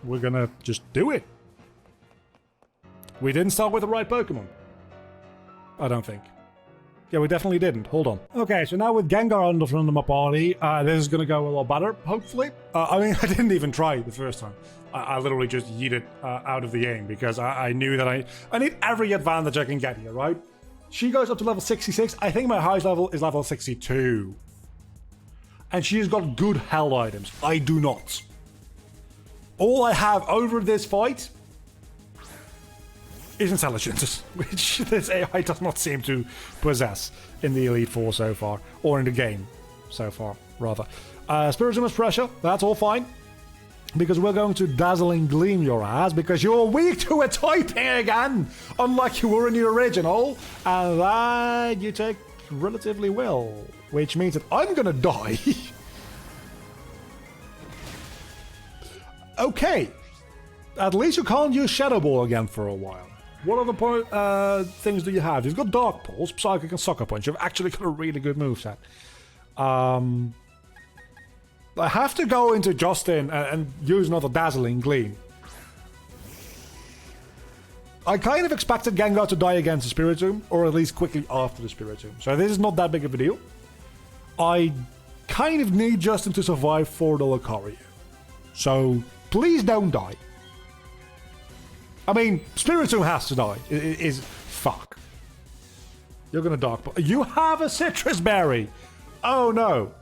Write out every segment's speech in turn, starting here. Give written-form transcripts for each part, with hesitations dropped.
We're gonna just do it. We didn't start with the right Pokemon. I don't think. Yeah, we definitely didn't. Hold on. Okay, so now with Gengar on the front of my party, this is gonna go a lot better, hopefully. I mean, I didn't even try the first time. I literally just yeeted out of the game because I knew that I need every advantage I can get here, right? She goes up to level 66. I think my highest level is level 62. And she's got good held items. I do not. All I have over this fight is intelligence, which this AI does not seem to possess in the Elite Four so far, or in the game so far, rather. Spiritomb is pressure, that's all fine, because we're going to Dazzling Gleam your ass, because you're weak to a typing again, unlike you were in the original, and that you take relatively well, which means that I'm gonna die. Okay, at least you can't use Shadow Ball again for a while. What other things do you have? You've got Dark Pulse, Psychic, and Sucker Punch. You've actually got a really good moveset. I have to go into Justin and use another Dazzling Gleam. I kind of expected Gengar to die against the Spiritomb, or at least quickly after the Spiritomb. So this is not that big of a deal. I kind of need Justin to survive for the Lucario. So please don't die. I mean, Spiritomb has to die. Fuck. You're gonna Dark Pulse. You have a Citrus Berry! Oh no.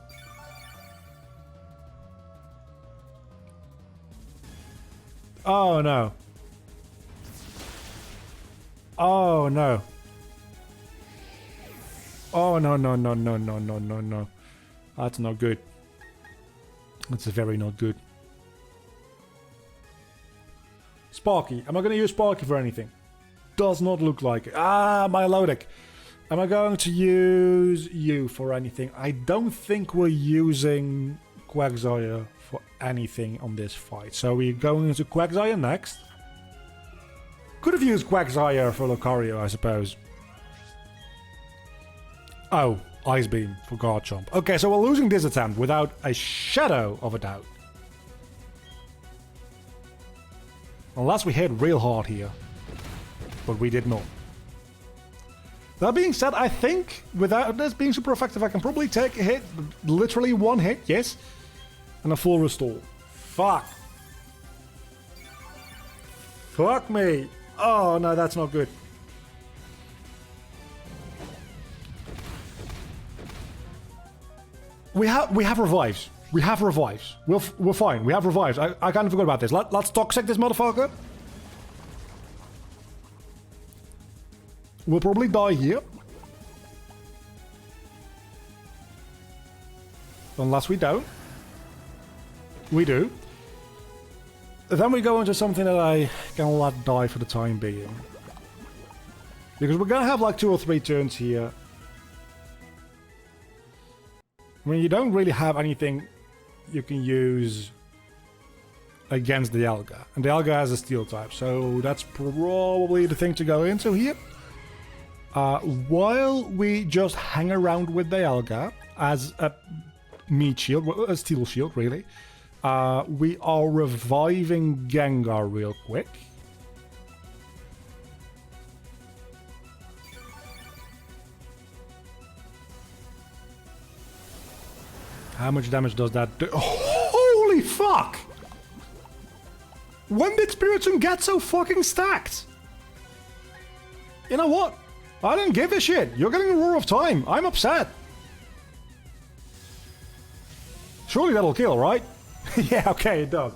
Oh no. Oh no. Oh no, no, no, no, no, no, no, no. That's not good. That's very not good. Sparky. Am I going to use Sparky for anything? Does not look like it. Ah, Milotic. Am I going to use you for anything? I don't think we're using Quagsire for anything on this fight. So we're going into Quagsire next. Could have used Quagsire for Lucario, I suppose. Oh, Ice Beam for Garchomp. Okay, so we're losing this attempt without a shadow of a doubt. Unless we hit real hard here. But we did not. That being said, I think without this being super effective, I can probably take a hit. Literally one hit, yes. And a full restore. Fuck. Fuck me. Oh no, that's not good. We have revives. We have revives. We're fine. We have revives. I kind of forgot about this. Let's toxic this motherfucker. We'll probably die here. Unless we don't. We do. Then we go into something that I can let die for the time being. Because we're gonna have like 2 or 3 turns here. I mean, you don't really have anything you can use against the Alga. And the Alga has a steel type, so that's probably the thing to go into here. While we just hang around with the Alga as a meat shield, a steel shield really, we are reviving Gengar real quick. How much damage does that do? Holy fuck! When did Spiritomb get so fucking stacked? You know what? I didn't give a shit. You're getting a Roar of Time. I'm upset. Surely that'll kill, right? Yeah, okay, it does.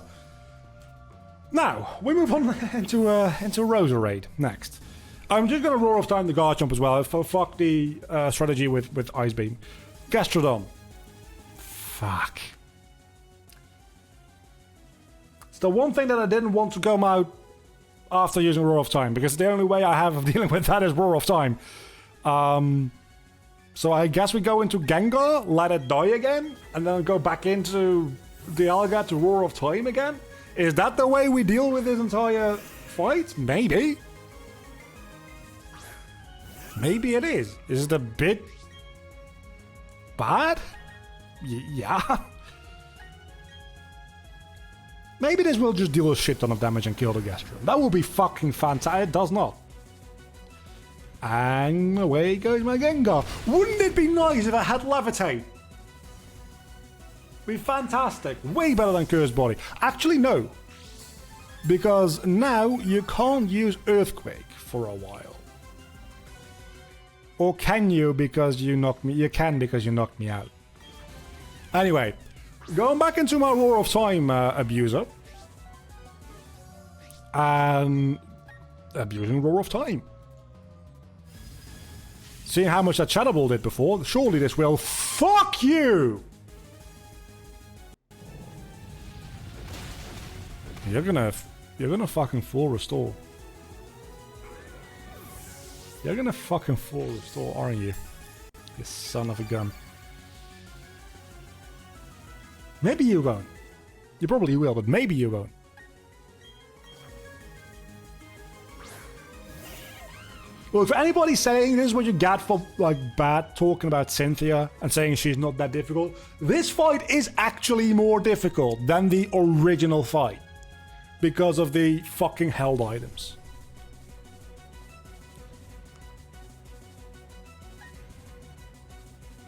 Now, we move on into Roserade next. I'm just gonna Roar of Time the Garchomp as well. Fuck the strategy with Ice Beam. Gastrodon. Fuck. It's the one thing that I didn't want to come out after using Roar of Time, because the only way I have of dealing with that is Roar of Time. So I guess we go into Gengar, let it die again, and then go back into the Alga to Roar of Time again? Is that the way we deal with this entire fight? Maybe. Maybe it is. Is it a bit bad? Yeah. Maybe this will just deal a shit ton of damage and kill the Gastron. That would be fucking fantastic. It does not. And away goes my Gengar. Wouldn't it be nice if I had Levitate? Be fantastic. Way better than Cursed Body. Actually, no. Because now you can't use Earthquake for a while. Or can you because you knocked me? You can because you knocked me out. Anyway, going back into my Roar of Time abuser. And abusing Roar of Time. Seeing how much that Shadow Ball did before, surely this will... Fuck you! You're gonna fucking full restore. You're gonna fucking full restore, aren't you? You son of a gun. Maybe you won't. You probably will, but maybe you won't. Well, for anybody saying this is what you get for like bad talking about Cynthia and saying she's not that difficult, this fight is actually more difficult than the original fight because of the fucking held items.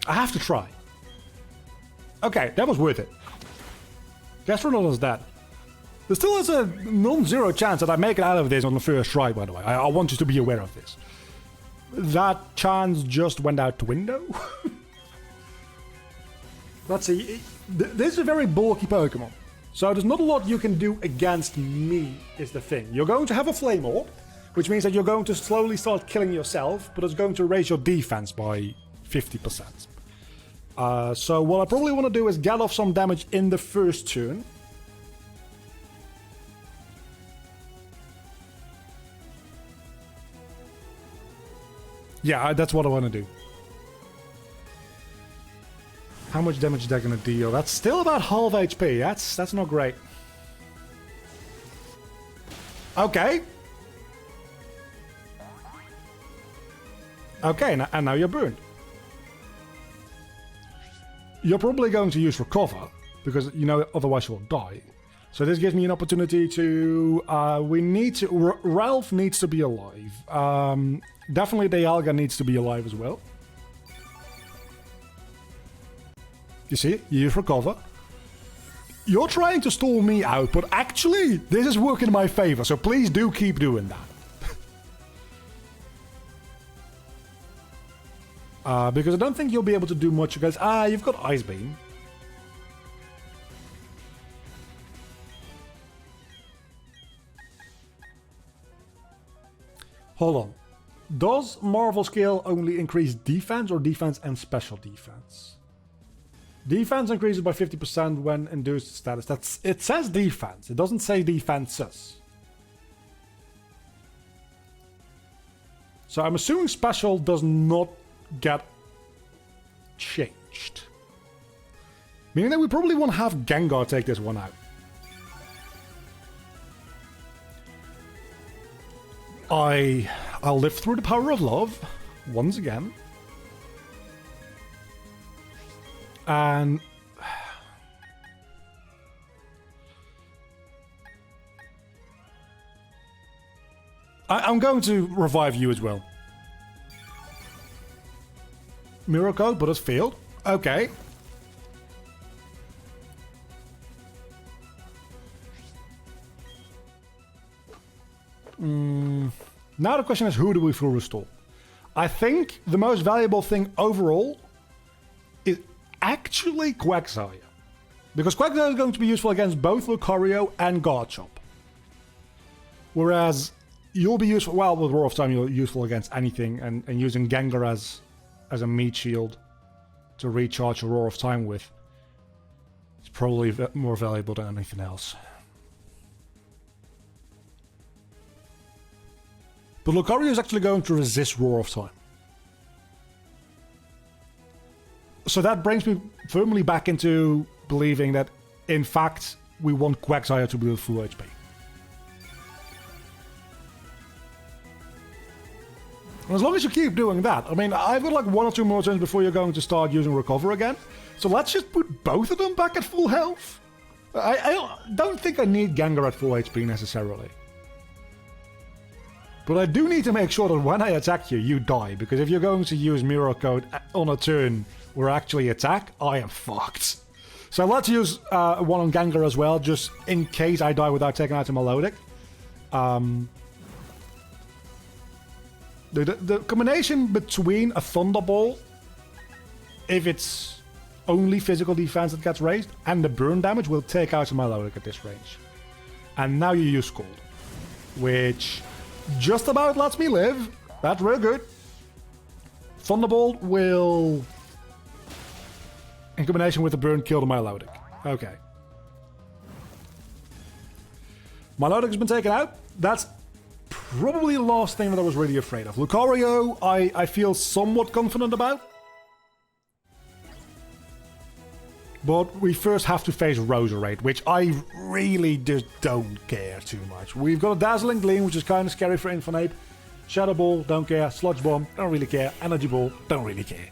I have to try. Okay, that was worth it. Gastronod is dead. There still is a non-zero chance that I make it out of this on the first try, by the way. I want you to be aware of this. That chance just went out the window. Let's see. This is a very bulky Pokemon. So there's not a lot you can do against me, is the thing. You're going to have a Flame Orb, which means that you're going to slowly start killing yourself, but it's going to raise your defense by 50%. So what I probably want to do is get off some damage in the first turn. Yeah, that's what I want to do. How much damage they're going to deal? That's still about half HP. That's not great. Okay. Okay, and now you're burned. You're probably going to use Recover, because, you know, otherwise you'll die. So this gives me an opportunity to... Ralph needs to be alive. Definitely Dialga needs to be alive as well. You see, you use Recover. You're trying to stall me out, but actually, this is working in my favor, so please do keep doing that. Because I don't think you'll be able to do much against... you've got Ice Beam. Hold on. Does Marvel Scale only increase defense or defense and special defense? Defense increases by 50% when induced status. It says defense. It doesn't say defenses. So I'm assuming special does not get changed. Meaning that we probably want to have Gengar take this one out. I'll live through the power of love once again. And I'm going to revive you as well. Mirror Code, but it's failed. Okay. Now the question is, who do we full restore? I think the most valuable thing overall is actually Quagsire. Because Quagsire is going to be useful against both Lucario and Garchomp. Whereas you'll be useful, well, with Roar of Time, you're useful against anything, and using Gengar as a meat shield to recharge your Roar of Time with is probably more valuable than anything else. But Lucario is actually going to resist Roar of Time. So that brings me firmly back into believing that, in fact, we want Quagsire to be with full HP. And as long as you keep doing that, I mean, I've got like 1 or 2 more turns before you're going to start using Recover again. So let's just put both of them back at full health. don't think I need Gengar at full HP necessarily. But I do need to make sure that when I attack you, you die. Because if you're going to use Mirror Code on a turn where I actually attack, I am fucked. So let's use one on Gengar as well, just in case I die without taking out a Melodic. The combination between a Thunderbolt, if it's only physical defense that gets raised, and the burn damage will take out a Melodic at this range. And now you use Scald, which just about lets me live. That's real good. Thunderbolt will, in combination with the burn, kill the Melodic. Okay. Melodic has been taken out. That's probably the last thing that I was really afraid of. Lucario, I feel somewhat confident about. But we first have to face Roserade, which I really just don't care too much. We've got a Dazzling Gleam, which is kind of scary for Infernape. Shadow Ball, don't care. Sludge Bomb, don't really care. Energy Ball, don't really care.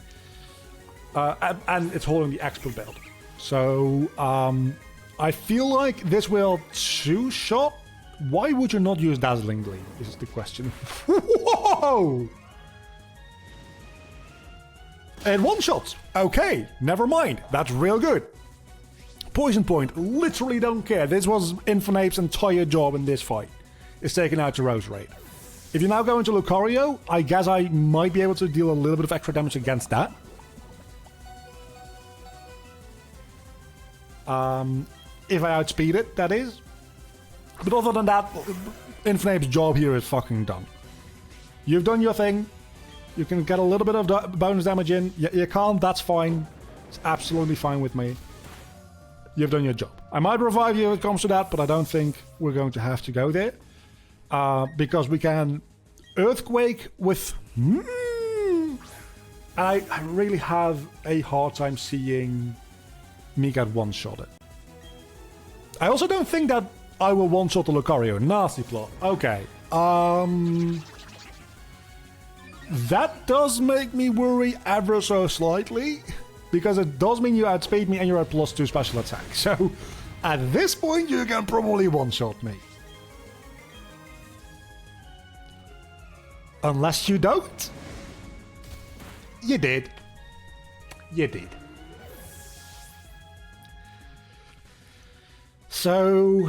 And it's holding the Expert build. So, I feel like this will two-shot. Why would you not use Dazzling Gleam, is the question. Whoa! And one-shots. Okay, never mind. That's real good. Poison Point, literally don't care. This was Infernape's entire job in this fight. It's taken out to Roserade. If you now go into Lucario, I guess I might be able to deal a little bit of extra damage against that. If I outspeed it, that is. But other than that, Infernape's job here is fucking done. You've done your thing. You can get a little bit of bonus damage in. You can't, that's fine. It's absolutely fine with me. You've done your job. I might revive you if it comes to that, but I don't think we're going to have to go there. Because we can Earthquake with... I really have a hard time seeing me get one-shotted. I also don't think that I will one-shot the Lucario. Nasty plot. Okay. That does make me worry ever so slightly, because it does mean you outspeed me and you're at +2 special attack. So, at this point, you can probably one-shot me. Unless you don't. You did. You did. So...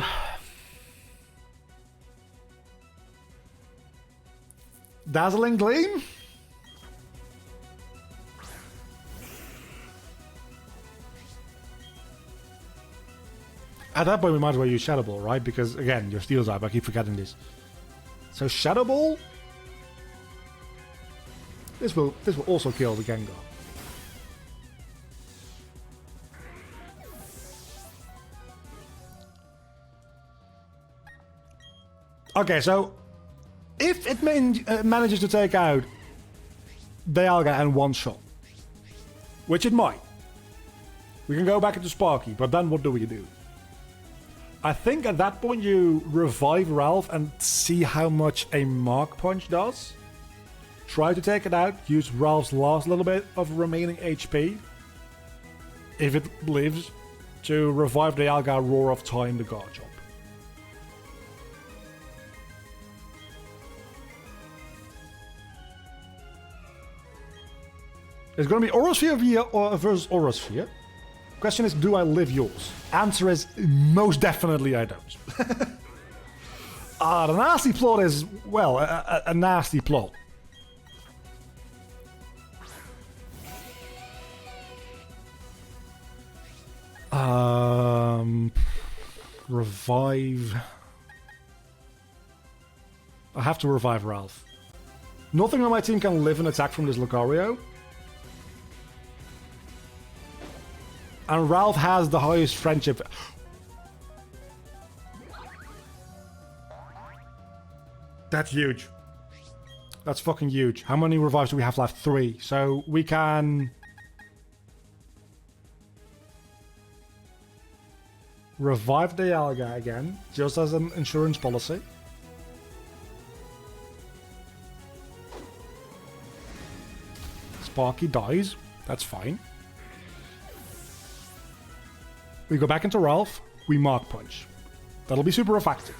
Dazzling Gleam? At that point, we might as well use Shadow Ball, right? Because, again, your Steel's up. I keep forgetting this. So, Shadow Ball? This will also kill the Gengar. Okay, so... If it manages to take out Dialga and one-shot, which it might, we can go back into Sparky, but then what do we do? I think at that point you revive Ralph and see how much a Mark Punch does. Try to take it out, use Ralph's last little bit of remaining HP, if it lives, to revive Dialga, Roar of Time, the Garchomp. It's going to be Orosphere versus Orosphere. Question is, do I live yours? Answer is, most definitely I don't. The nasty plot is, well, a nasty plot. Revive. I have to revive Ralph. Nothing on my team can live an attack from this Lucario. And Ralph has the highest friendship. That's huge. That's fucking huge. How many revives do we have left? 3. So we can... revive the Dialga again, just as an insurance policy. Sparky dies. That's fine. We go back into Ralph. we Mark Punch. That'll be super effective.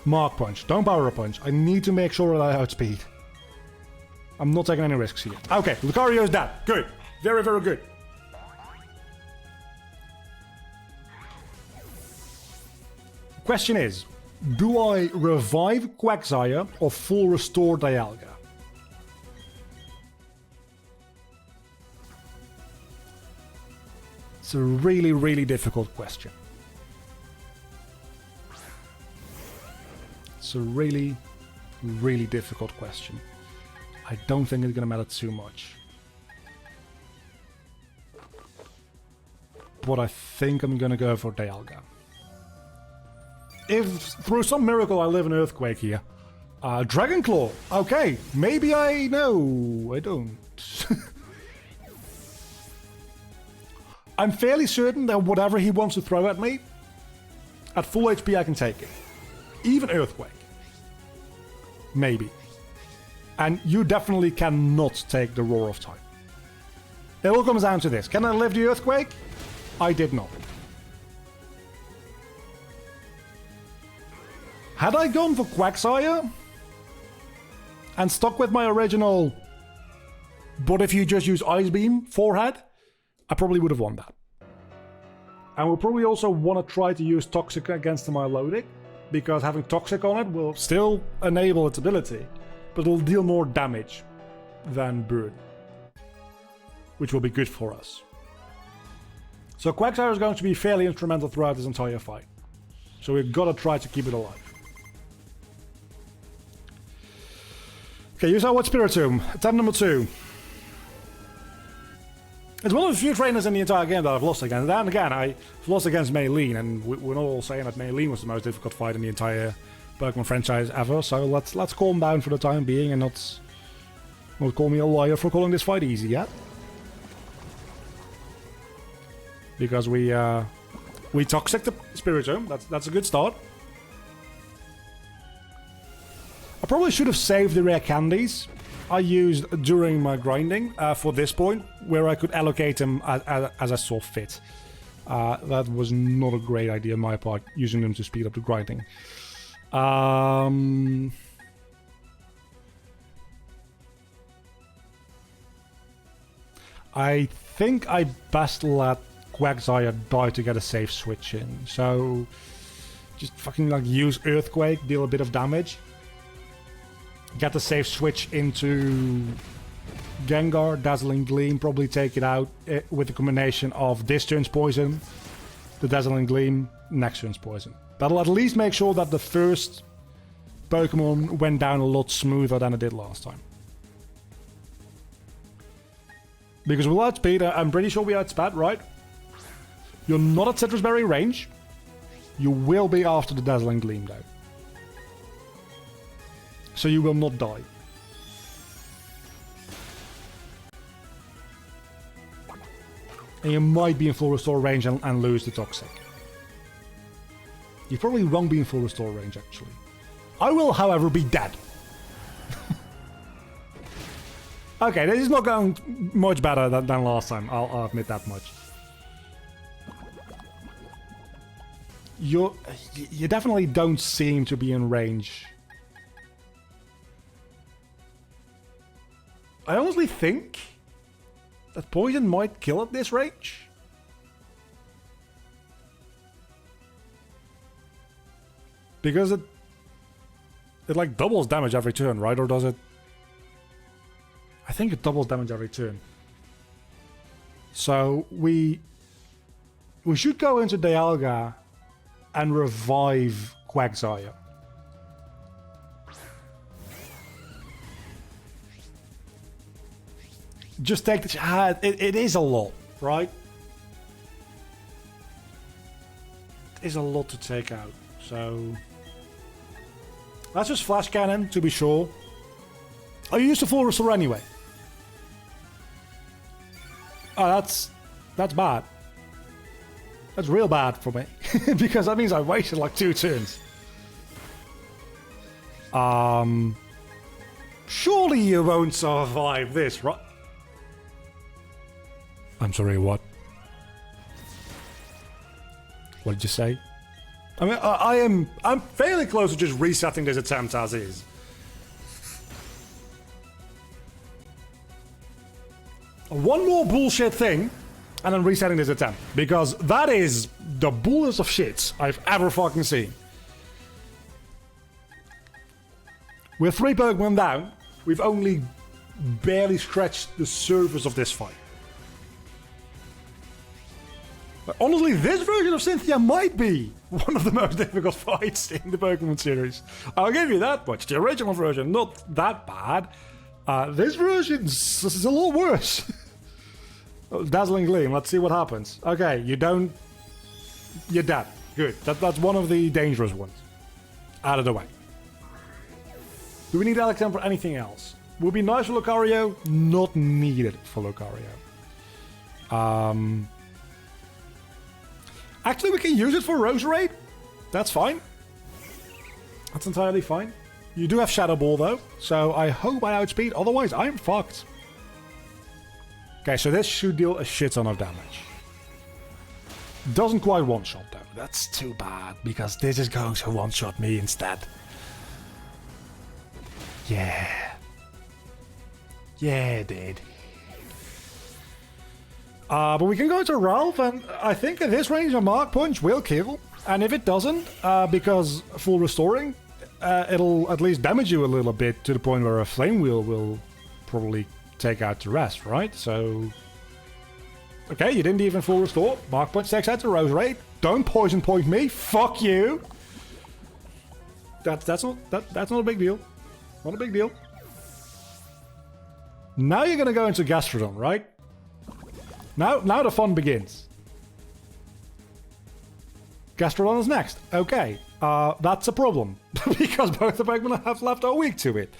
Mark Punch. Don't Power Punch. I need to make sure that I outspeed. I'm not taking any risks here. Okay, Lucario's dead. Good. Very, very good. Question is, do I revive Quagsire or full restore Dialga? It's a really, really difficult question. It's a really, really difficult question. I don't think it's gonna matter too much. But I think I'm gonna go for Dialga. If through some miracle I live in Earthquake here. Dragon Claw. Okay, maybe I know. I don't. I'm fairly certain that whatever he wants to throw at me, at full HP I can take it. Even Earthquake. Maybe. And you definitely cannot take the Roar of Time. It all comes down to this. Can I live the Earthquake? I did not. Had I gone for Quagsire and stuck with my original, but if you just use Ice Beam forehead, I probably would have won that. And we'll probably also want to try to use Toxic against the Milotic, because having Toxic on it will still enable its ability, but it'll deal more damage than Burn, which will be good for us. So Quagsire is going to be fairly instrumental throughout this entire fight. So we've got to try to keep it alive. Okay, use our Wet Spiritomb. Attempt number 2. It's one of the few trainers in the entire game that I've lost against. And again, I've lost against Maylene, and we're not all saying that Maylene was the most difficult fight in the entire Pokemon franchise ever. So let's calm down for the time being and not call me a liar for calling this fight easy yet. Because we Toxic the Spiritomb. That's a good start. I probably should have saved the rare candies I used during my grinding for this point, where I could allocate them as I saw fit. That was not a great idea on my part, using them to speed up the grinding. I think I best let Quagsire die to get a safe switch in. So just fucking like use Earthquake, deal a bit of damage. Get the safe switch into Gengar, Dazzling Gleam, probably take it out with a combination of this turn's poison, the Dazzling Gleam, next turn's poison. That'll at least make sure that the first Pokemon went down a lot smoother than it did last time. Because we'll outspeed, I'm pretty sure we outspat, right? You're not at Citrus Berry range. You will be after the Dazzling Gleam though. So you will not die. And you might be in full restore range and lose the Toxic. You probably won't be in full restore range actually. I will, however, be dead. Okay, this is not going much better than last time. I'll admit that much. You definitely don't seem to be in range. I honestly think that poison might kill at this range. Because it like doubles damage every turn, right? Or does it? I think it doubles damage every turn. So we should go into Dialga and revive Quagsire. Just take the... it is a lot, right? It is a lot to take out, so... Let's just Flash Cannon, to be sure. Oh, you used the full restore anyway. Oh, that's bad. That's real bad for me. Because that means I wasted like 2 turns. Surely you won't survive this, right? I'm sorry, what? What did you say? I mean, I'm fairly close to just resetting this attempt as is. One more bullshit thing, and then resetting this attempt. Because that is the bullest of shits I've ever fucking seen. We're 3 Pokemon down. We've only barely scratched the surface of this fight. But honestly, this version of Cynthia might be one of the most difficult fights in the Pokemon series. I'll give you that much. The original version, not that bad. This version is a lot worse. Dazzling Gleam, let's see what happens. Okay, you don't... You're dead. Good. That's one of the dangerous ones. Out of the way. Do we need Alexander for anything else? Would be nice for Lucario. Not needed for Lucario. Actually, we can use it for Roserade. That's fine. That's entirely fine. You do have Shadow Ball, though. So I hope I outspeed. Otherwise, I'm fucked. Okay, so this should deal a shit ton of damage. Doesn't quite one-shot, though. That's too bad, because this is going to one-shot me instead. Yeah. Yeah, it did. But we can go to Ralph, and I think at this range a Mark Punch will kill. And if it doesn't, because full restoring, it'll at least damage you a little bit to the point where a Flame Wheel will probably take out the rest, right? So... Okay, you didn't even full restore. Mark Punch takes out the Roserade. Don't poison point me. Fuck you. That's not a big deal. Not a big deal. Now you're gonna go into Gastrodon, right? Now the fun begins. Gastrodon is next. Okay, that's a problem because both the Pokemon I have left are weak to it.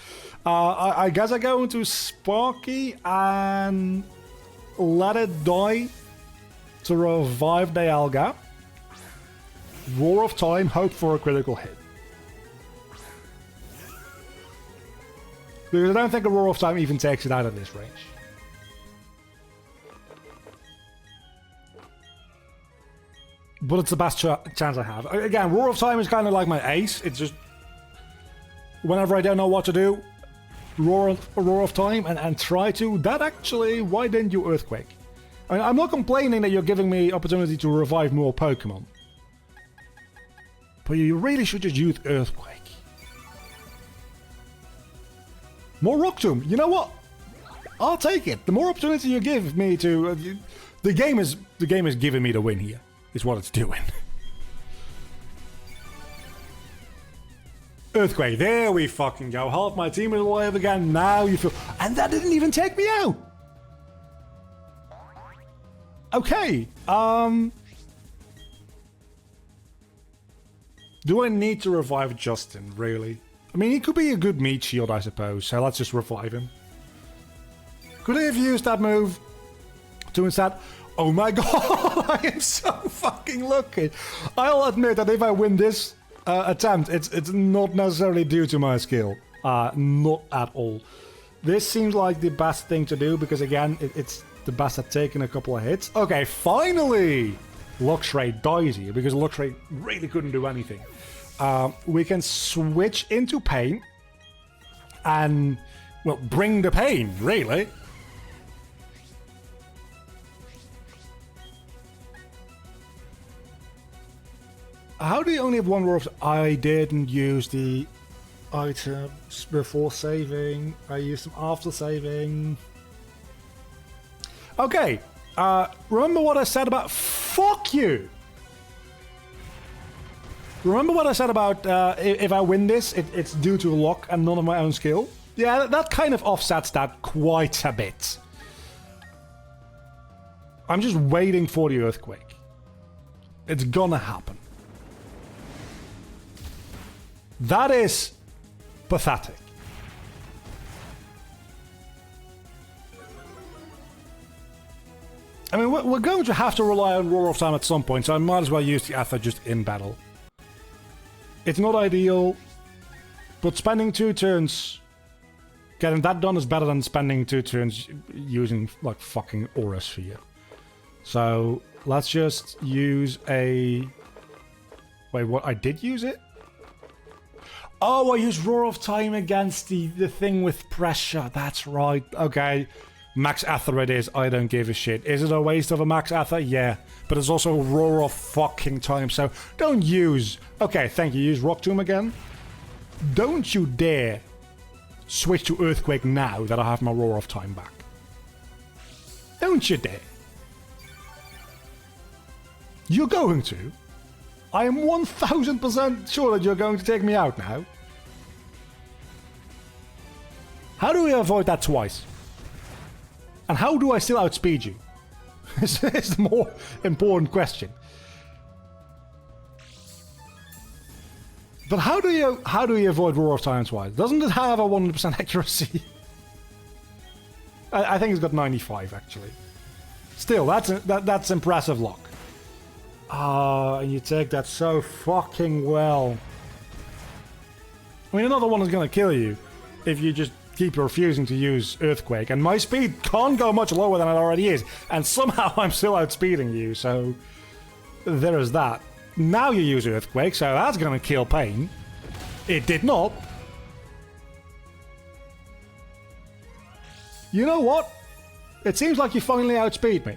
I guess I go into Sparky and let it die to revive Dialga. Roar of Time, hope for a critical hit. Because I don't think a Roar of Time even takes it out of this range. But it's the best chance I have. Again, Roar of Time is kind of like my ace. It's just... Whenever I don't know what to do, Roar of Time and try to... That actually... Why didn't you Earthquake? I mean, I'm not complaining that you're giving me opportunity to revive more Pokemon. But you really should just use Earthquake. More Rock Tomb. You know what? I'll take it. The more opportunity you give me to... the game is giving me the win here. Is what it's doing. Earthquake. There we fucking go. Half my team is alive again. Now you feel... And that didn't even take me out. Okay. Do I need to revive Justin, really? I mean, he could be a good meat shield, I suppose. So let's just revive him. Could I have used that move to instead... Oh my god, I am so fucking lucky. I'll admit that if I win this attempt, it's not necessarily due to my skill. Not at all. This seems like the best thing to do because, again, it's the best at taking a couple of hits. Okay, finally! Luxray dies here because Luxray really couldn't do anything. We can switch into Pain and, well, bring the pain, really. How do you only have one Roar of... I didn't use the items before saving. I used them after saving. Okay. Remember what I said about... Fuck you! Remember what I said about if I win this, it's due to luck and none of my own skill? Yeah, that kind of offsets that quite a bit. I'm just waiting for the Earthquake. It's gonna happen. That is pathetic. I mean, we're going to have to rely on Roar of Time at some point, so I might as well use the Ether just in battle. It's not ideal, but spending 2 turns... Getting that done is better than spending 2 turns using, like, fucking Aura Sphere. So let's just use a... Wait, what? I did use it? Oh, I used Roar of Time against the thing with pressure. That's right. Okay. Max Ether it is. I don't give a shit. Is it a waste of a Max Ether? Yeah. But it's also Roar of fucking Time, so don't use... Okay, thank you. Use Rock Tomb again. Don't you dare switch to Earthquake now that I have my Roar of Time back. Don't you dare. You're going to. I am 1000% sure that you're going to take me out now. How do we avoid that twice? And how do I still outspeed you? It's the more important question. But how do you avoid Roar of Time twice? Doesn't it have a 100% accuracy? I think it's got 95 actually. Still, that's impressive luck. And you take that so fucking well. I mean, another one is gonna kill you if you just keep refusing to use Earthquake, and my speed can't go much lower than it already is, and somehow I'm still outspeeding you, so there is that. Now you use Earthquake, so that's gonna kill Pain. It did not. You know what? It seems like you finally outspeed me.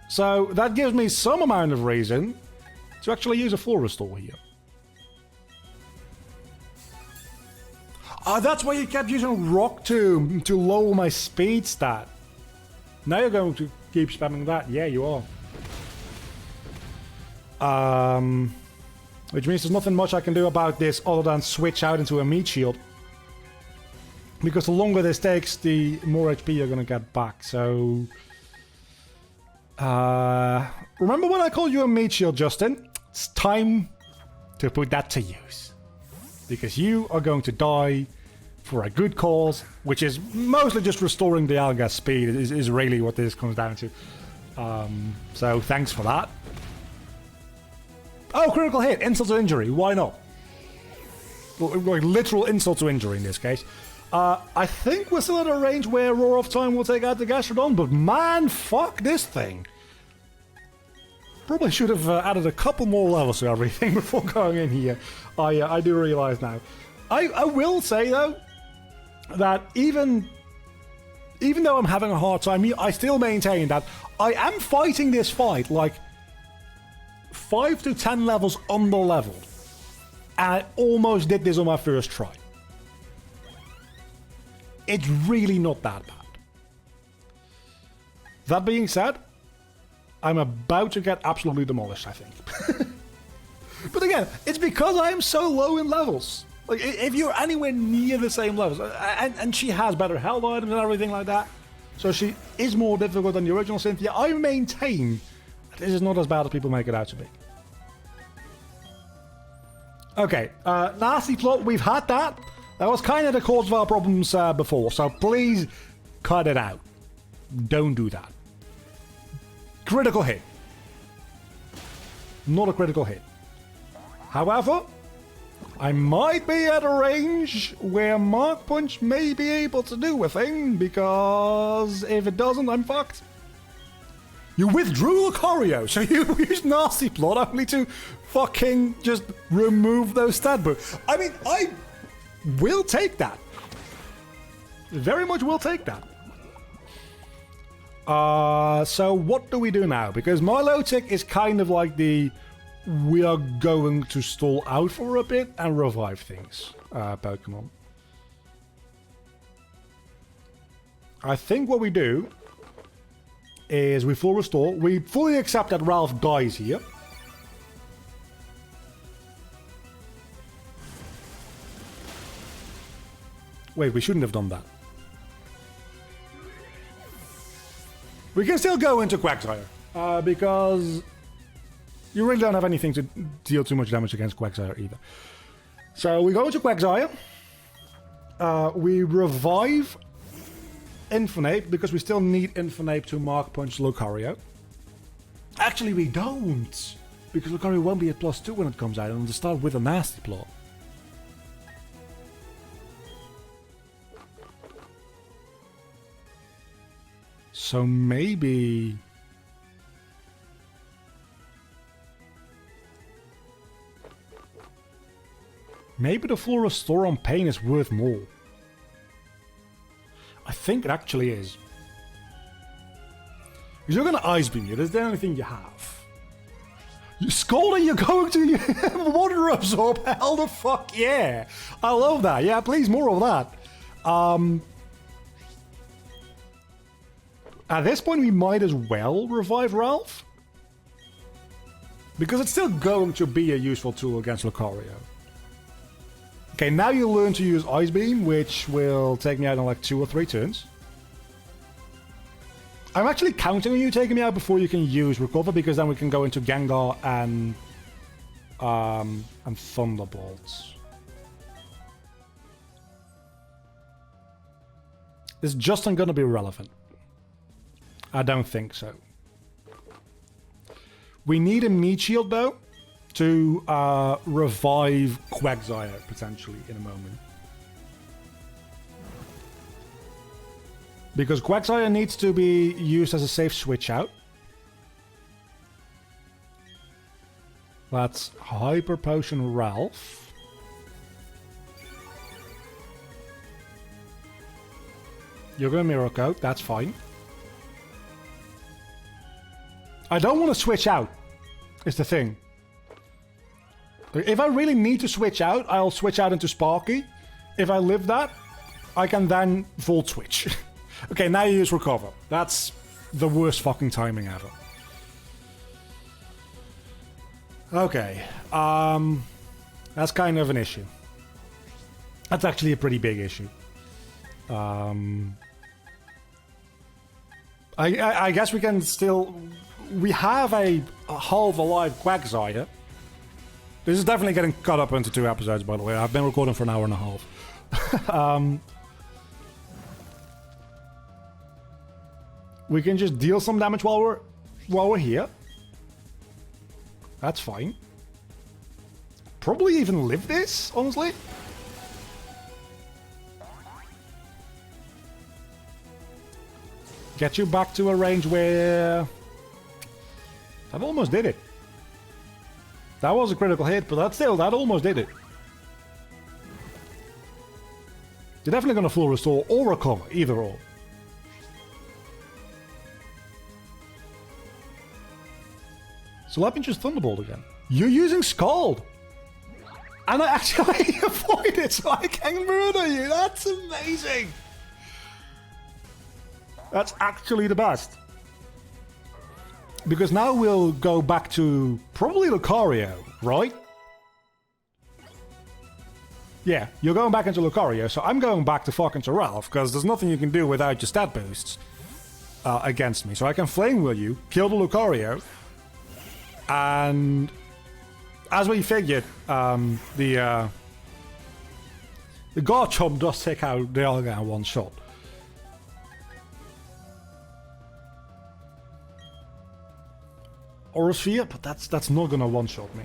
So that gives me some amount of reason to actually use a full restore here. Oh, that's why you kept using Rock Tomb to lower my speed stat. Now you're going to keep spamming that. Yeah, you are. Which means there's nothing much I can do about this other than switch out into a meat shield. Because the longer this takes, the more HP you're going to get back. So... remember when I called you a meat shield, Justin? It's time to put that to use. Because you are going to die for a good cause, which is mostly just restoring the Alga's speed, is really what this comes down to. So thanks for that. Oh, critical hit, insult to injury, why not? Like literal insult to injury in this case. I think we're still at a range where Roar of Time will take out the Gastrodon, but man, fuck this thing. Probably should have added a couple more levels to everything before going in here. I do realize now. I will say, though, that even though I'm having a hard time, I still maintain that I am fighting this fight like 5 to 10 levels under-leveled. And I almost did this on my first try. It's really not that bad. That being said, I'm about to get absolutely demolished, I think. But again, it's because I am so low in levels. Like, if you're anywhere near the same levels, and she has better health items and everything like that, so she is more difficult than the original Cynthia, I maintain that this is not as bad as people make it out to be. Okay, nasty plot, we've had that. That was kind of the cause of our problems before, so please cut it out. Don't do that. Critical hit. Not a critical hit. However, I might be at a range where Mark Punch may be able to do a thing, because if it doesn't, I'm fucked. You withdrew Lucario, so you used Nasty Plot only to fucking just remove those stat boosts. I mean, I will take that. Very much will take that. So what do we do now? Because Milotic is kind of like the we are going to stall out for a bit and revive things Pokemon. I think what we do is we full restore. We fully accept that Ralph dies here. Wait, we shouldn't have done that. We can still go into Quagsire, because you really don't have anything to deal too much damage against Quagsire either. So we go into Quagsire. We revive Infernape, because we still need Infernape to Mark Punch Lucario. Actually, we don't, because Lucario won't be at +2 when it comes out, and it'll start with a Nasty Plot. So maybe Maybe the full restore on pain is worth more. I think it actually is. Because you're going to Ice Beam you. That's the only thing you have. You Scalding, you're going to Water Absorb. Hell the fuck yeah. I love that. Yeah, please, more of that. At this point, we might as well revive Ralph. Because it's still going to be a useful tool against Lucario. Okay, now you learn to use Ice Beam, which will take me out in like 2 or 3 turns. I'm actually counting on you taking me out before you can use Recover, because then we can go into Gengar and Thunderbolts. Is Justin going to be relevant? I don't think so. We need a Meat Shield, though, to revive Quagsire, potentially, in a moment. Because Quagsire needs to be used as a safe switch out. That's Hyper Potion Ralph. You're going to Mirror Coat, that's fine. I don't want to switch out, is the thing. If I really need to switch out, I'll switch out into Sparky. If I live that, I can then Volt Switch. Okay, now you use Recover. That's the worst fucking timing ever. Okay, that's kind of an issue. That's actually a pretty big issue. I guess we can still... We have a half alive Quagsire. This is definitely getting cut up into 2 episodes, by the way. I've been recording for an hour and a half. We can just deal some damage while we're here. That's fine. Probably even live this, honestly. Get you back to a range where... That almost did it. That was a critical hit, but that almost did it. You're definitely going to full restore or recover, either or. So let me just Thunderbolt again. You're using Scald! And I actually avoid it so I can murder you! That's amazing! That's actually the best. Because now we'll go back to probably Lucario, right? Yeah, you're going back into Lucario, so I'm going back to fucking to Ralph, because there's nothing you can do without your stat boosts against me. So I can Flame Wheel you, kill the Lucario, and as we figured, the Garchomp does take out the other guy in one shot. Or a Sphere, but that's not gonna one-shot me.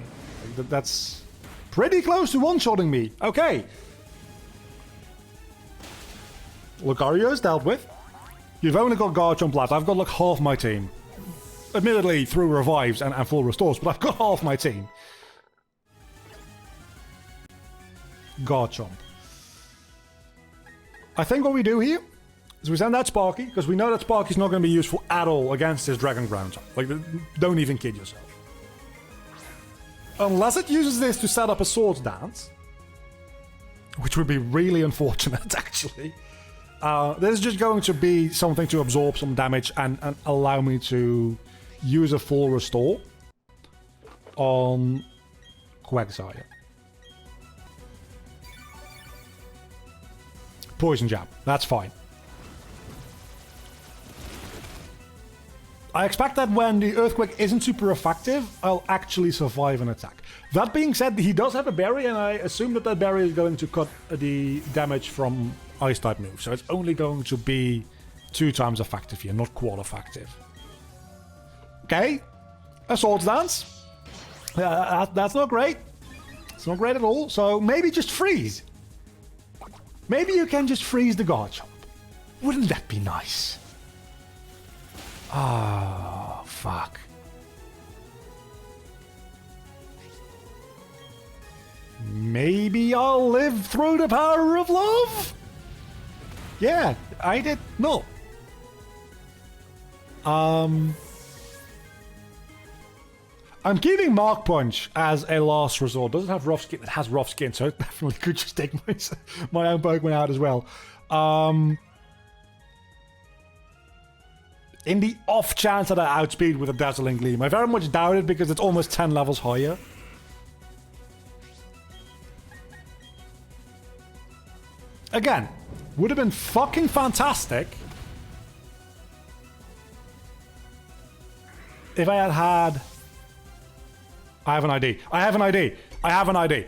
That's pretty close to one-shotting me. Okay. Lucario is dealt with. You've only got Garchomp left. I've got like half my team. Admittedly, through revives and full restores, but I've got half my team. Garchomp. I think what we do here is we send out Sparky, because we know that Sparky's not going to be useful at all against this Dragon Ground. Like, don't even kid yourself. Unless it uses this to set up a Swords Dance. Which would be really unfortunate, actually. This is just going to be something to absorb some damage and allow me to use a full restore on Quagsire. Poison Jab, that's fine. I expect that when the Earthquake isn't super effective, I'll actually survive an attack. That being said, he does have a berry, and I assume that that berry is going to cut the damage from Ice-type moves. So it's only going to be 2 times effective here, not quad effective. Okay, a Swords Dance. That's not great. It's not great at all. So maybe just freeze. Maybe you can just freeze the Garchomp. Wouldn't that be nice? Oh, fuck. maybe I'll live through the power of love? Yeah, I did not. I'm keeping Mark Punch as a last resort. Doesn't have rough skin. It has rough skin, so I definitely could just take my own Pokemon out as well. In the off chance that I outspeed with a Dazzling Gleam. I very much doubt it because it's almost 10 levels higher. Again, would have been fucking fantastic if I had had... I have an ID. I have an ID. I have an ID.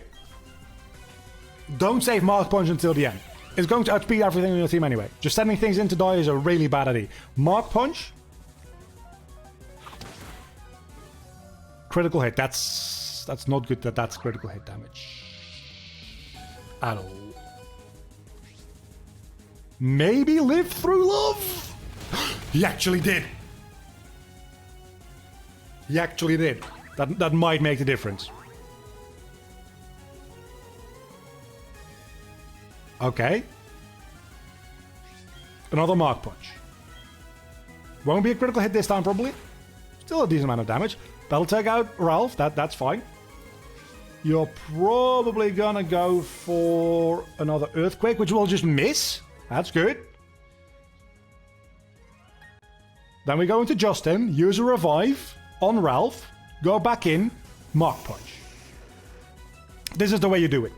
Don't save Mark Punch until the end. It's going to outspeed everything in your team anyway. Just sending things in to die is a really bad idea. Mark Punch. Critical hit. That's not good that that's critical hit damage. At all. Maybe live through love? He actually did. He actually did. That might make the difference. Okay. Another Mark Punch. Won't be a critical hit this time, probably. Still a decent amount of damage. That'll take out Ralph. That's fine. You're probably gonna go for another Earthquake, which will just miss. That's good. Then we go into Justin. Use a Revive on Ralph. Go back in. Mark Punch. This is the way you do it.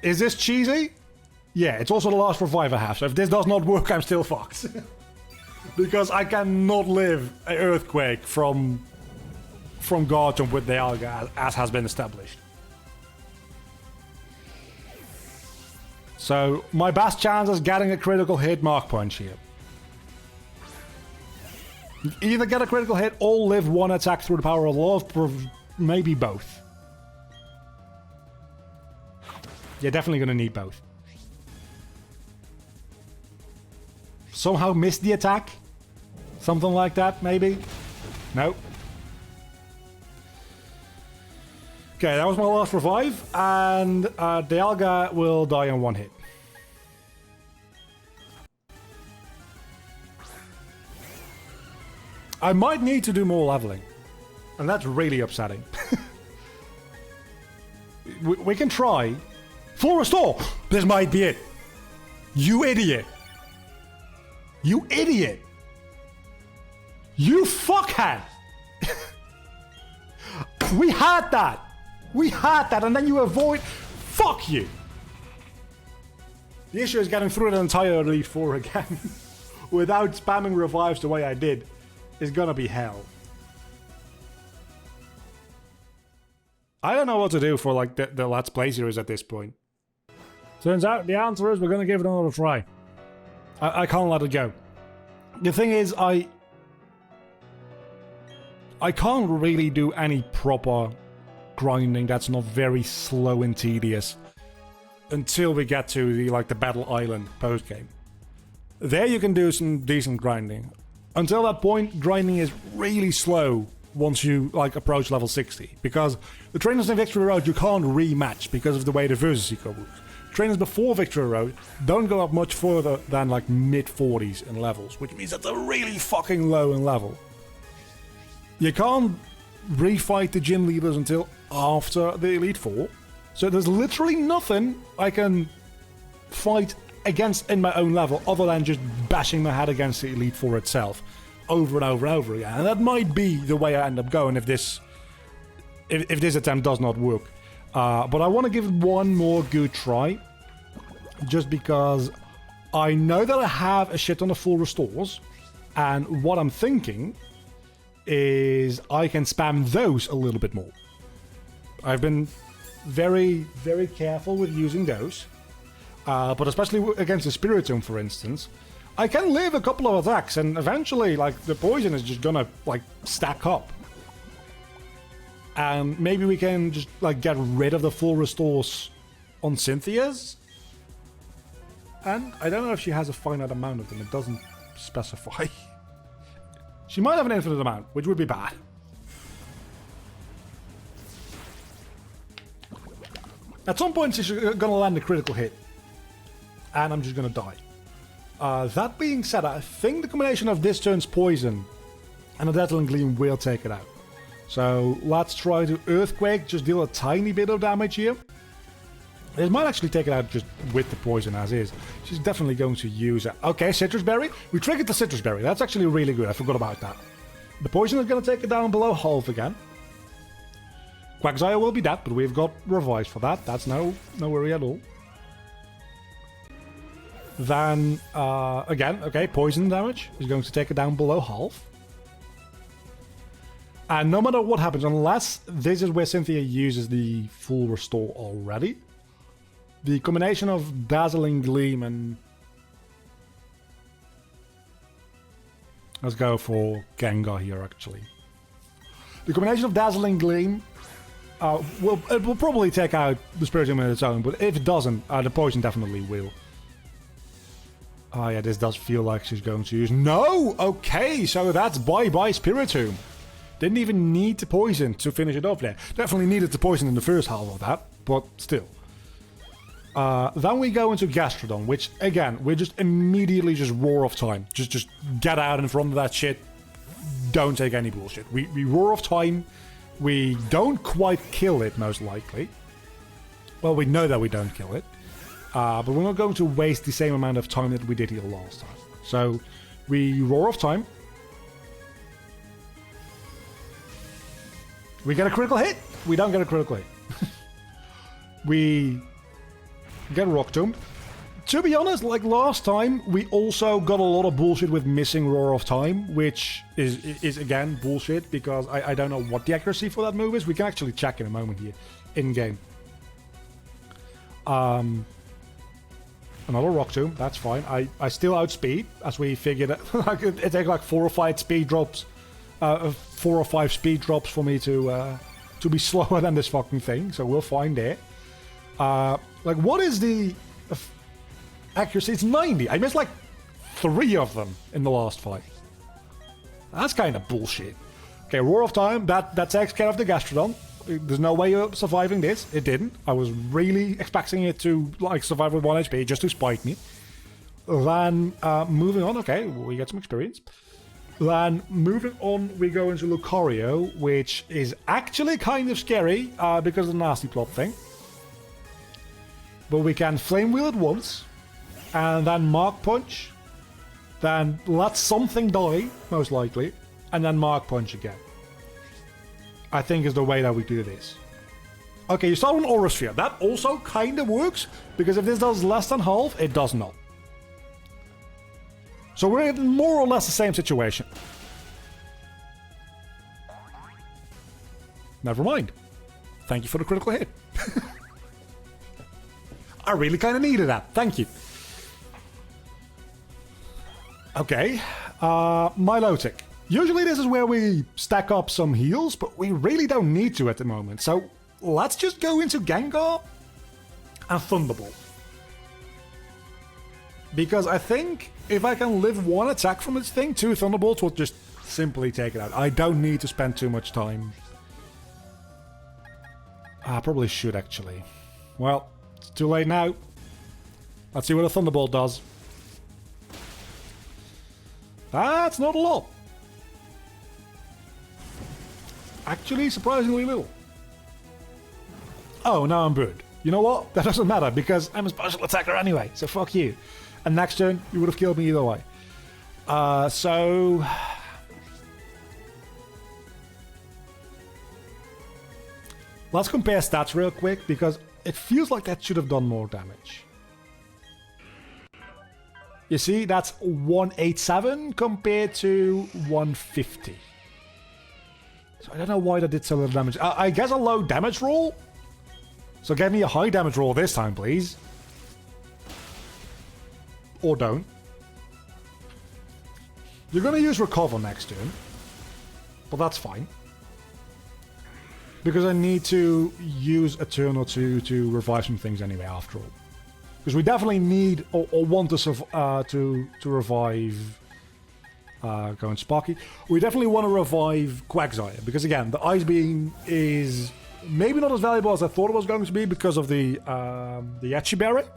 Is this cheesy? Yeah, it's also the last revive I have, so if this does not work, I'm still fucked. Because I cannot live an Earthquake from Garchomp with the Alga, as has been established. So, my best chance is getting a critical hit Mark Punch here. Either get a critical hit or live one attack through the power of love, maybe both. You're definitely going to need both. Somehow miss the attack? Something like that, maybe? Nope. Okay, that was my last revive, and Dialga will die in one hit. I might need to do more leveling, and that's really upsetting. we can try. Full restore! This might be it. You idiot. You idiot. You fuckhead. We had that. We had that, and then you avoid... Fuck you. The issue is getting through the entire Elite Four again. Without spamming revives the way I did. Is gonna be hell. I don't know what to do for like the Let's Play series at this point. Turns out the answer is we're gonna give it another try. I can't let it go. The thing is, I can't really do any proper grinding that's not very slow and tedious until we get to the Battle Island post game. There you can do some decent grinding. Until that point, grinding is really slow once you approach level 60, because the trainers in Victory Road you can't rematch because of the way the versus eco works. Trainers before Victory Road don't go up much further than mid 40s in levels, which means that they're really fucking low in level. You can't refight the gym leaders until after the Elite Four, so there's literally nothing I can fight against in my own level other than just bashing my head against the Elite Four itself over and over and over again. And that might be the way I end up going if this attempt does not work. But I want to give it one more good try, just because I know that I have a shit ton of full restores, and what I'm thinking is I can spam those a little bit more. I've been very, very careful with using those. But especially against the Spiritomb, for instance, I can live a couple of attacks, and eventually, the poison is just gonna, stack up. And maybe we can just, get rid of the full restores on Cynthia's. And I don't know if she has a finite amount of them, it doesn't specify. She might have an infinite amount, which would be bad. At some point, she's gonna land a critical hit. And I'm just gonna die. That being said, I think the combination of this turn's poison and a Dazzling Gleam will take it out. So let's try to Earthquake, just deal a tiny bit of damage here. It might actually take it out just with the poison as is. She's definitely going to use it. Okay, Citrus Berry. We triggered the Citrus Berry. That's actually really good. I forgot about that. The poison is going to take it down below half again. Quagsire will be dead, but we've got Revise for that. That's no worry at all. Then, again, okay, poison damage is going to take it down below half. And no matter what happens, unless this is where Cynthia uses the full restore already, the combination of Dazzling Gleam and... Let's go for Gengar here, actually. The combination of Dazzling Gleam... it will probably take out the Spiritomb on its own, but if it doesn't, the poison definitely will. Oh yeah, this does feel like she's going to use... No! Okay, so that's bye-bye Spiritomb. Didn't even need to poison to finish it off there. Definitely needed to poison in the first half of that, but still. Then we go into Gastrodon, which, again, we're just immediately just roar off time. Just get out in front of that shit. Don't take any bullshit. We roar off time. We don't quite kill it, most likely. Well, we know that we don't kill it. But we're not going to waste the same amount of time that we did here last time. So, we roar off time. We get a critical hit. We don't get a critical hit. We get Rock Tomb. To be honest, like last time, we also got a lot of bullshit with missing Roar of Time, which is again bullshit because I don't know what the accuracy for that move is. We can actually check in a moment here, in game. Another Rock Tomb, that's fine. I still outspeed, as we figured. It takes like 4 or 5 speed drops. 4 or 5 speed drops for me to be slower than this fucking thing, so we'll find it. Like, what is the accuracy? It's 90. I missed like 3 of them in the last fight. That's kind of bullshit. Okay, Roar of Time, that takes care of the Gastrodon. There's no way you're surviving this. It didn't. I was really expecting it to like survive with 1 HP just to spite me. Then, moving on, okay, we get some experience. Then, moving on, we go into Lucario, which is actually kind of scary because of the nasty plot thing. But we can Flame Wheel it once, and then Mark Punch, then let something die, most likely, and then Mark Punch again. I think is the way that we do this. Okay, you start with Aura Sphere. That also kind of works, because if this does less than half, it does not. So we're in more or less the same situation. Never mind. Thank you for the critical hit. I really kind of needed that. Thank you. Okay. Milotic. Usually this is where we stack up some heals, but we really don't need to at the moment. So let's just go into Gengar and Thunderbolt. Because I think if I can live 1 attack from this thing, 2 Thunderbolts will just simply take it out. I don't need to spend too much time. I probably should, actually. Well, it's too late now. Let's see what a Thunderbolt does. That's not a lot. Actually, surprisingly little. Oh, now I'm burned. You know what? That doesn't matter, because I'm a special attacker anyway, so fuck you. And next turn, you would have killed me either way. So... let's compare stats real quick, because it feels like that should have done more damage. You see, that's 187 compared to 150. So I don't know why that did so little damage. I guess a low damage roll? So give me a high damage roll this time, please. Or don't. You're going to use Recover next turn. But that's fine. Because I need to use a turn or two to revive some things anyway, after all. Because we definitely need or want to revive going Sparky. We definitely want to revive Quagsire. Because again, the Ice Beam is Maybe not as valuable as I thought it was going to be because of the Echiberry.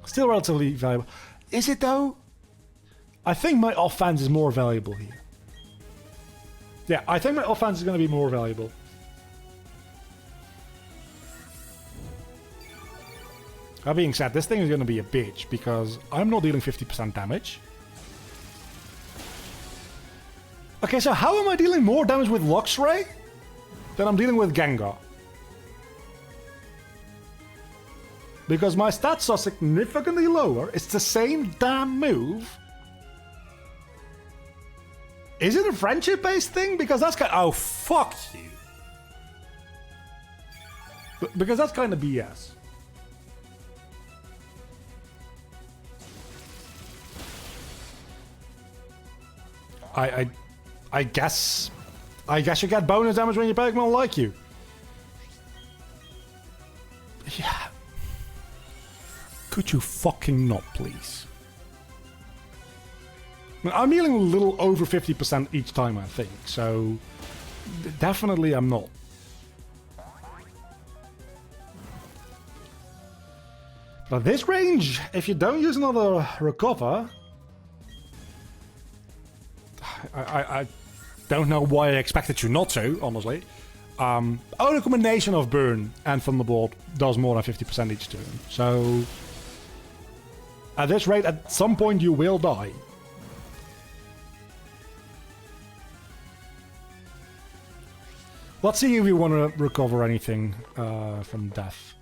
Still relatively valuable. Is it though? I think my offense is more valuable here. Yeah, I think my offense is going to be more valuable. That being said, this thing is going to be a bitch because I'm not dealing 50% damage. Okay, so how am I dealing more damage with Luxray than I'm dealing with Gengar? Because my stats are significantly lower. It's the same damn move. Is it a friendship-based thing? Because that's kind of... Oh, fuck you. Because that's kind of BS. I guess you get bonus damage when your Pokemon like you. Yeah. Could you fucking not, please? I'm dealing a little over 50% each time, I think, so definitely I'm not. But at this range, if you don't use another Recover, I don't know why I expected you not to, honestly. The combination of Burn and Thunderbolt does more than 50% each turn, so at this rate, at some point you will die. Let's see if we want to recover anything from death.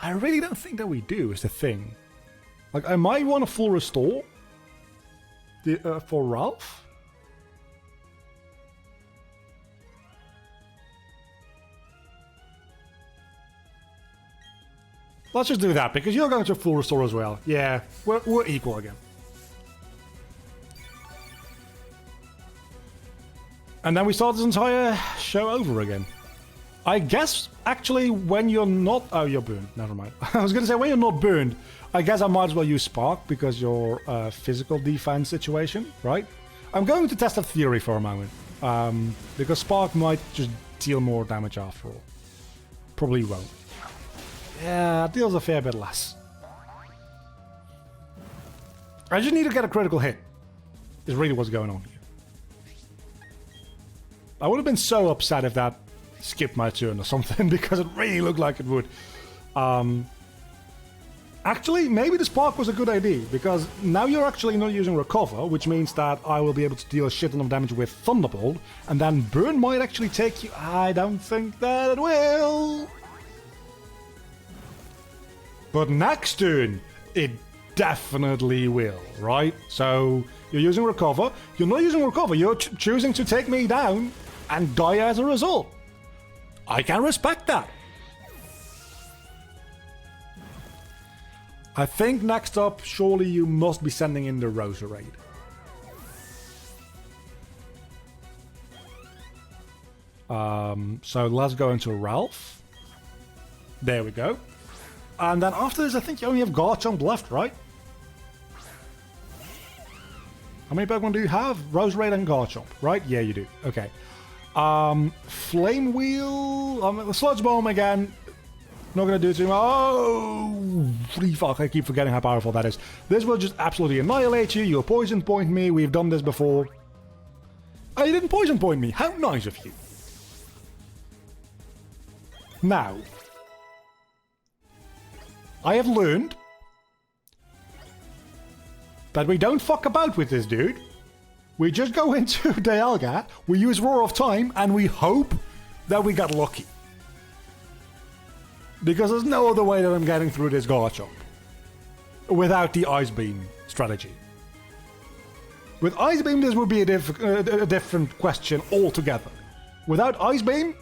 I really don't think that we do, is the thing. Like, I might want a full restore for Ralph. Let's just do that, because you're going to full restore as well. Yeah, we're equal again. And then we start this entire show over again. I guess, actually, when you're not... Oh, you're burned. Never mind. I was going to say, when you're not burned, I guess I might as well use Spark because your physical defense situation, right? I'm going to test that theory for a moment. Because Spark might just deal more damage after all. Probably won't. Yeah, it deals a fair bit less. I just need to get a critical hit. Is really what's going on here. I would have been so upset if that skipped my turn or something, because it really looked like it would. Actually, maybe the Spark was a good idea, because now you're actually not using Recover, which means that I will be able to deal a shit ton of damage with Thunderbolt, and then Burn might actually take you... I don't think that it will. But next turn, it definitely will, right? So, you're using Recover. You're not using Recover, you're choosing to take me down and die as a result. I can respect that. I think next up, surely you must be sending in the Roserade. So let's go into Ralph. There we go. And then after this, I think you only have Garchomp left, right? How many Pokemon do you have? Roserade and Garchomp, right? Yeah, you do. Okay. Flame Wheel, Sludge Bomb again. Not gonna do it to him. Oh, fuck! I keep forgetting how powerful that is. This will just absolutely annihilate you. You'll poison point me. We've done this before. Oh, you didn't poison point me. How nice of you. Now, I have learned that we don't fuck about with this dude. We just go into Dialga, we use Roar of Time, and we hope that we got lucky. Because there's no other way that I'm getting through this Garchomp without the Ice Beam strategy. With Ice Beam, this would be a different question altogether. Without Ice Beam,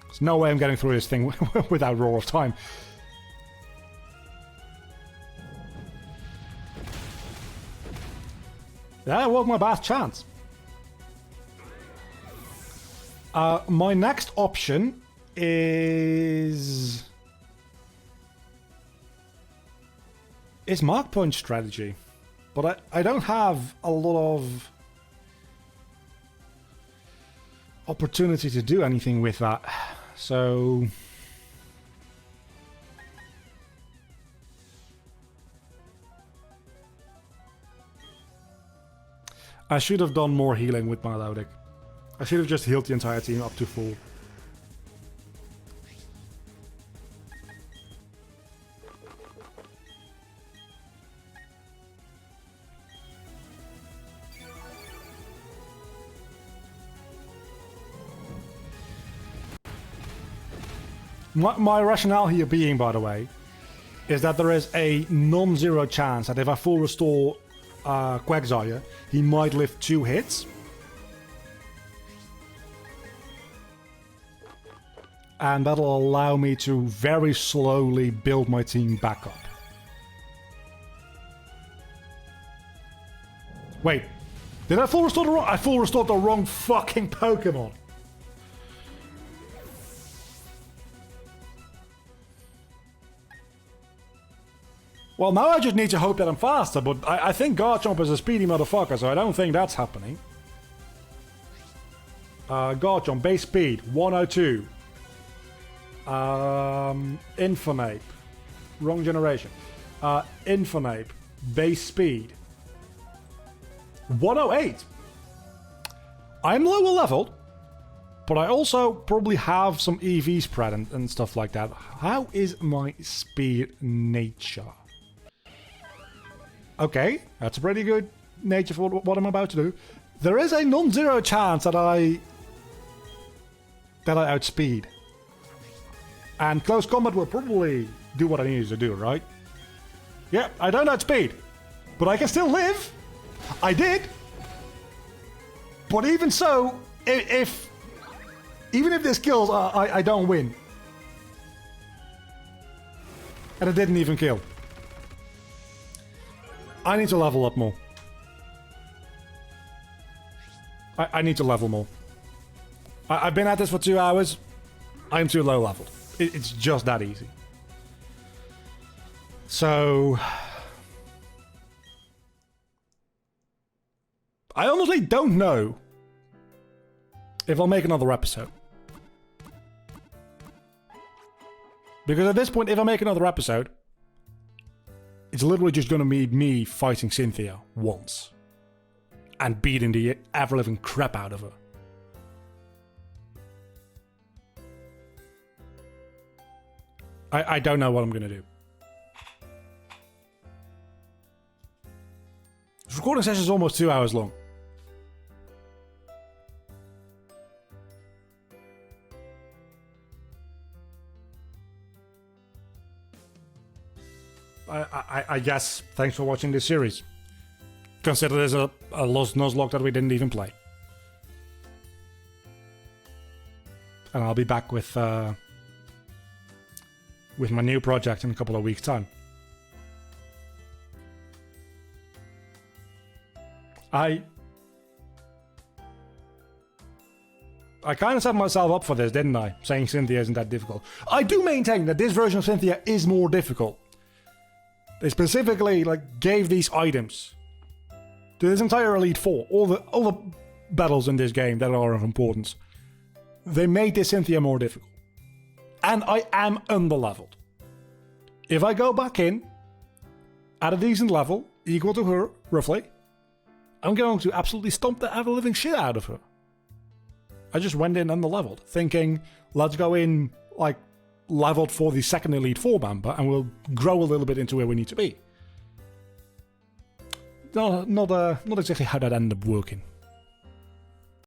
there's no way I'm getting through this thing without Roar of Time. That was my best chance. My next option is Mark Punch strategy, but I don't have a lot of opportunity to do anything with that. So... I should have done more healing with my Lodic. I should have just healed the entire team up to full. My rationale here being, by the way, is that there is a non-zero chance that if I full restore Quagsire, he might live 2 hits. And that'll allow me to very slowly build my team back up. Wait, did I full restore the wrong? I full restored the wrong fucking Pokemon. Well, now I just need to hope that I'm faster, but I think Garchomp is a speedy motherfucker, so I don't think that's happening. Garchomp, base speed, 102. Infernape. Wrong generation. Infernape, base speed, 108. I'm lower leveled, but I also probably have some EV spread and stuff like that. How is my speed nature? Okay, that's a pretty good nature for what I'm about to do. There is a non-zero chance that I outspeed. And close combat will probably do what I need to do, right? Yeah, I don't outspeed, but I can still live. I did. But even so, even if this kills, I don't win. And it didn't even kill. I need to level up more. I need to level more. I've been at this for 2 hours. I'm too low leveled. It's just that easy. So... I honestly don't know if I'll make another episode. Because at this point, if I make another episode, it's literally just going to be me fighting Cynthia once. And beating the ever-living crap out of her. I don't know what I'm going to do. This recording session is almost 2 hours long. I guess thanks for watching this series. Consider this a Lost Nuzlocke that we didn't even play. And I'll be back with my new project in a couple of weeks' time. I kind of set myself up for this, didn't I? Saying Cynthia isn't that difficult. I do maintain that this version of Cynthia is more difficult. They specifically gave these items to this entire Elite Four. All the battles in this game that are of importance. They made this Cynthia more difficult. And I am underleveled. If I go back in at a decent level, equal to her, roughly, I'm going to absolutely stomp the ever-living shit out of her. I just went in underleveled, thinking, let's go in, leveled for the second Elite Four member, and we'll grow a little bit into where we need to be. Not exactly how that ended up working.